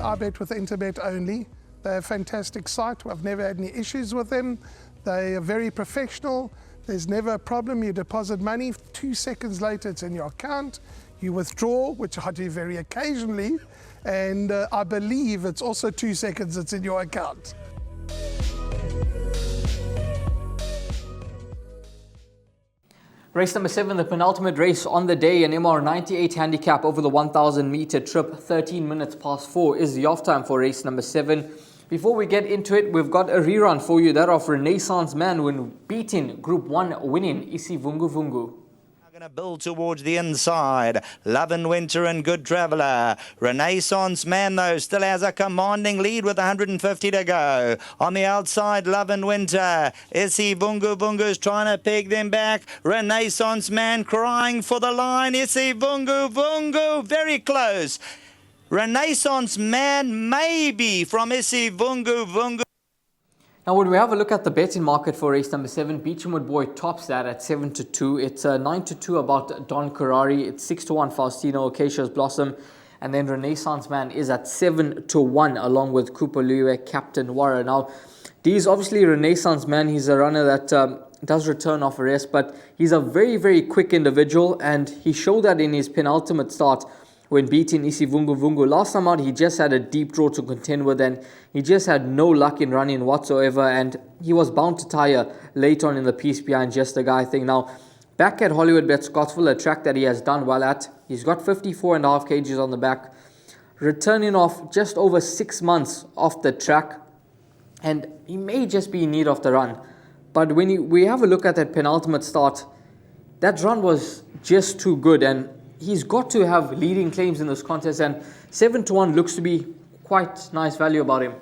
I bet with Interbet only. They're a fantastic site. I've never had any issues with them. They are very professional. There's never a problem. You deposit money, 2 seconds later it's in your account. You withdraw, which I do very occasionally, and I believe it's also 2 seconds it's in your account. Race number 7, the penultimate race on the day, an MR98 handicap over the 1,000 meter trip. 13 minutes past 4 is the off time for race number 7. Before we get into it, we've got a rerun for you, that of Renaissance Man when beating Group 1 winning Isi Vungu Vungu. Going to build towards the inside. Love and Winter and Good Traveller. Renaissance Man, though, still has a commanding lead with 150 to go. On the outside, Love and Winter. Isi Vungu Vungu's trying to peg them back. Renaissance Man crying for the line. Isi Vungu Vungu very close. Renaissance Man maybe from Isi Vungu Vungu. Now, when we have a look at the betting market for race number 7, Beechamwood Boy tops that at 7-2. It's 9-2 about Don Carrari. It's 6-1 Faustino, Acacia's Blossom. And then Renaissance Man is at 7-1 along with Kupalue, Captain Warra. Now, D's obviously Renaissance Man. He's a runner that does return off a rest, but he's a very, very quick individual. And he showed that in his penultimate start when beating Isi Vungu Vungu. Last time out, he just had a deep draw to contend with, and he just had no luck in running whatsoever, and he was bound to tire late on in the piece behind Just a Guy thing. Now, back at Hollywoodbets Scottsville, a track that he has done well at, he's got 54.5 kgs on the back, returning off just over 6 months off the track, and he may just be in need of the run. But when we have a look at that penultimate start, that run was just too good, and he's got to have leading claims in this contest, and 7-1 looks to be quite nice value about him.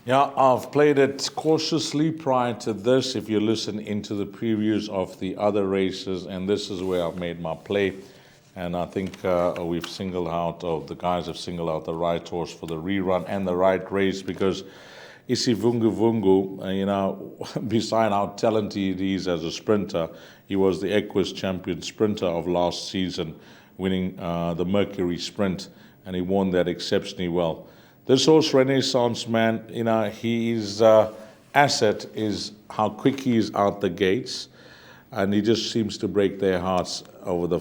Yeah, I've played it cautiously prior to this, if you listen into the previews of the other races, and this is where I've made my play. And I think we've singled out, or the guys have singled out the right horse for the rerun and the right race, because Isi Vungu Vungu, beside how talented he is as a sprinter, he was the Equus champion sprinter of last season, winning the Mercury Sprint, and he won that exceptionally well. This horse, Renaissance Man, his asset is how quick he is out the gates, and he just seems to break their hearts over the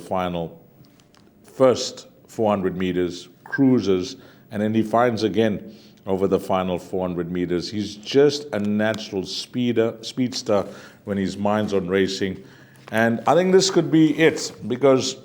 first 400 meters, cruises, and then he finds again over the final 400 meters. He's just a natural speedster when his mind's on racing, and I think this could be it, because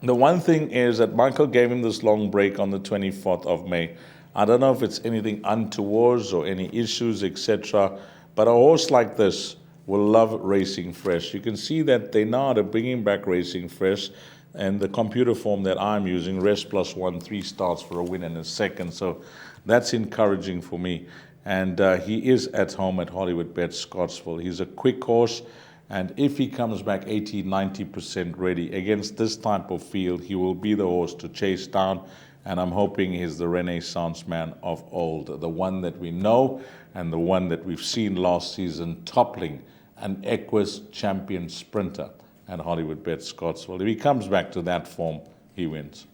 the one thing is that Michael gave him this long break on the 24th of May. I don't know if it's anything untowards or any issues, etc. But a horse like this will love racing fresh. You can see that they now are bringing back racing fresh, and the computer form that I'm using, rest plus 1, 3 starts for a win in a second. So that's encouraging for me. And he is at home at Hollywoodbets Scottsville. He's a quick horse. And if he comes back 80-90% ready against this type of field, he will be the horse to chase down. And I'm hoping he's the Renaissance Man of old, the one that we know and the one that we've seen last season toppling an Equus champion sprinter at Hollywoodbets Scottsville. If he comes back to that form, he wins.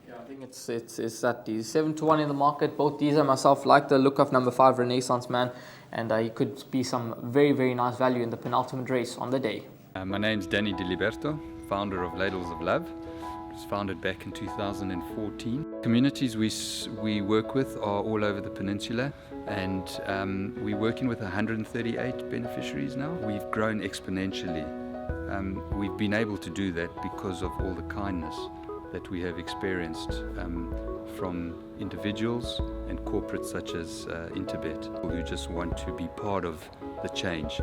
Yeah, I think it's that he's 7-1 in the market. Both these and myself like the look of number 5, Renaissance Man. And he could be some very, very nice value in the penultimate race on the day. My name's Danny Diliberto, founder of Ladles of Love. It was founded back in 2014. Communities we work with are all over the peninsula, and we're working with 138 beneficiaries now. We've grown exponentially. We've been able to do that because of all the kindness that we have experienced from individuals and corporates such as Interbet, who just want to be part of the change.